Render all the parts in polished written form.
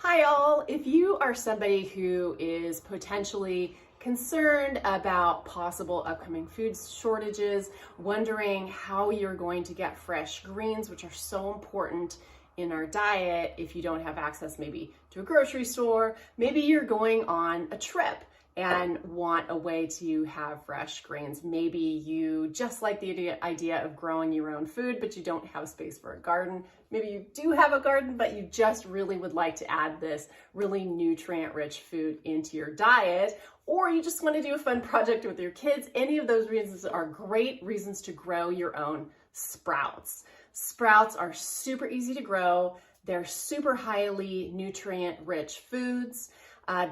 Hi all, if you are somebody who is potentially concerned about possible upcoming food shortages, wondering how you're going to get fresh greens, which are so important in our diet if you don't have access maybe to a grocery store, maybe you're going on a trip and want a way to have fresh greens. Maybe you just like the idea of growing your own food, but you don't have space for a garden. Maybe you do have a garden, but you just really would like to add this really nutrient-rich food into your diet, or you just want to do a fun project with your kids. Any of those reasons are great reasons to grow your own sprouts. Sprouts are super easy to grow. They're super highly nutrient-rich foods.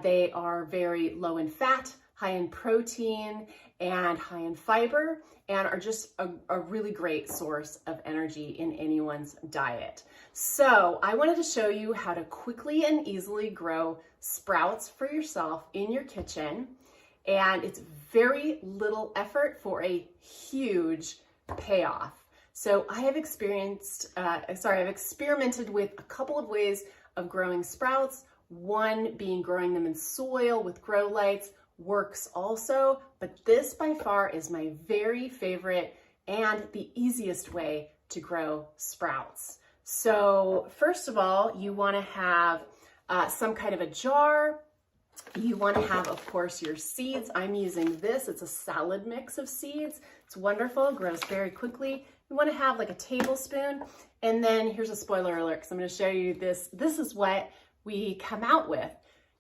They are very low in fat, high in protein, and high in fiber, and are just a really great source of energy in anyone's diet. So I wanted to show you how to quickly and easily grow sprouts for yourself in your kitchen, and it's very little effort for a huge payoff. So I've experimented with a couple of ways of growing sprouts. One being growing them in soil with grow lights works also, but this by far is my very favorite and the easiest way to grow sprouts. So first of all, you want to have some kind of a jar. You want to have, of course, your seeds. I'm using this. It's a salad mix of seeds. It's wonderful, grows very quickly. You want to have like a tablespoon, and then here's a spoiler alert because I'm going to show you this. This is what we come out with.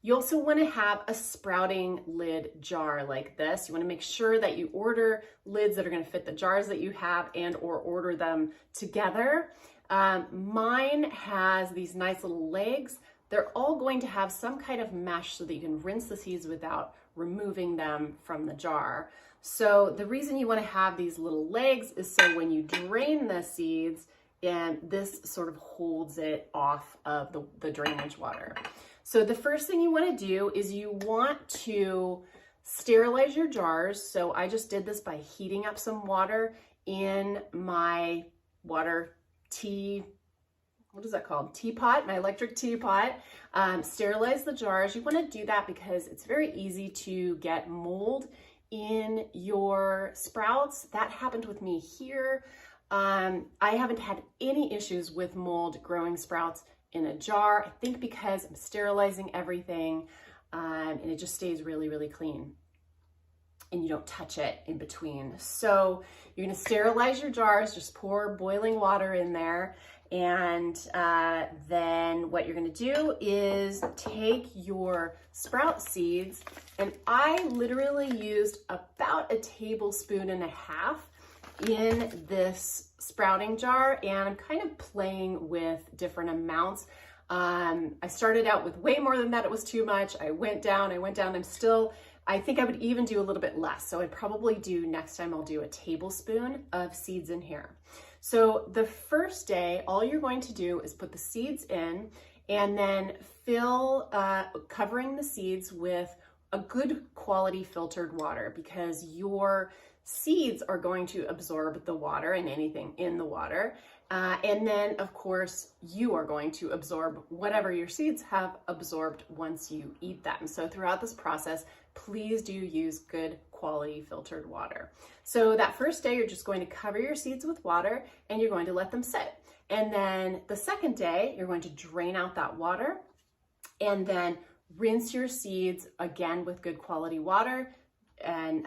You also want to have a sprouting lid jar like this. You want to make sure that you order lids that are going to fit the jars that you have and or order them together. Mine has these nice little legs. They're all going to have some kind of mesh so that you can rinse the seeds without removing them from the jar. So the reason you want to have these little legs is so when you drain the seeds, and this sort of holds it off of the drainage water. So the first thing you want to do is you want to sterilize your jars. So I just did this by heating up some water in my water what is that called? Teapot, my electric teapot. Sterilize the jars. You want to do that because it's very easy to get mold in your sprouts. That happened with me here. I haven't had any issues with mold growing sprouts in a jar. I think because I'm sterilizing everything and it just stays really, really clean and you don't touch it in between. So you're gonna sterilize your jars, just pour boiling water in there. And then what you're gonna do is take your sprout seeds, and I literally used about 1.5 tablespoons in this sprouting jar, and I'm kind of playing with different amounts. I started out with way more than that. It was too much. I went down. I think I would even do a little bit less. So I'd probably do, next time I'll do 1 tablespoon of seeds in here. So the first day, all you're going to do is put the seeds in and then fill, covering the seeds with a good quality filtered water, because your seeds are going to absorb the water and anything in the water. And then, of course, you are going to absorb whatever your seeds have absorbed once you eat them. So throughout this process, please do use good quality filtered water. So that first day, you're just going to cover your seeds with water and you're going to let them sit. And then the second day, you're going to drain out that water and then rinse your seeds again with good quality water and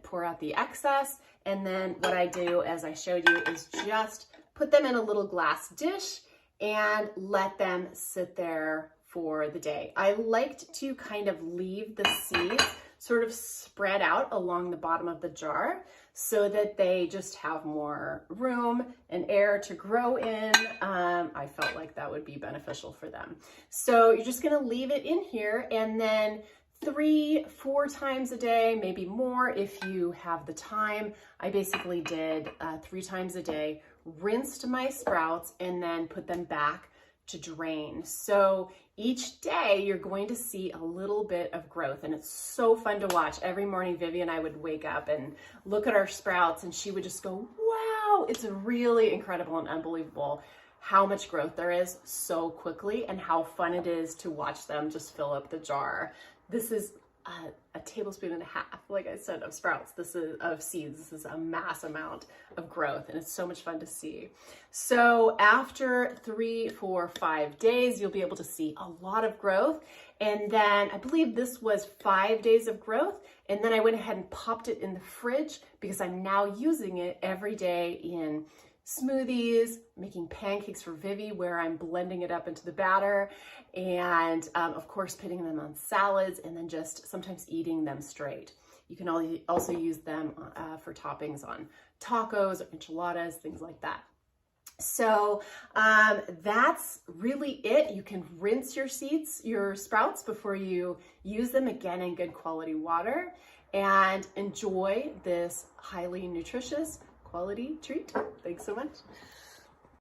pour out the excess. And then what I do, as I showed you, is just put them in a little glass dish and let them sit there for the day. I liked to kind of leave the seeds sort of spread out along the bottom of the jar so that they just have more room and air to grow in. I felt like that would be beneficial for them. So you're just gonna leave it in here, and then 3-4 times a day, maybe more if you have the time. I basically did 3 times a day, rinsed my sprouts, and then put them back to drain. So each day you're going to see a little bit of growth, and it's so fun to watch. Every morning Vivi and I would wake up and look at our sprouts, and she would just go, wow, it's really incredible and unbelievable how much growth there is so quickly and how fun it is to watch them just fill up the jar. This is a tablespoon and a half, like I said, of sprouts. This is of seeds. This is a mass amount of growth, and it's so much fun to see. So after 3, 4, 5 days, you'll be able to see a lot of growth. And then I believe this was 5 days of growth. And then I went ahead and popped it in the fridge because I'm now using it every day in smoothies, making pancakes for Vivi where I'm blending it up into the batter, and of course putting them on salads, and then just sometimes eating them straight. You can also use them for toppings on tacos or enchiladas, things like that. So that's really it. You can rinse your sprouts before you use them again in good quality water, and enjoy this highly nutritious quality treat. Thanks so much.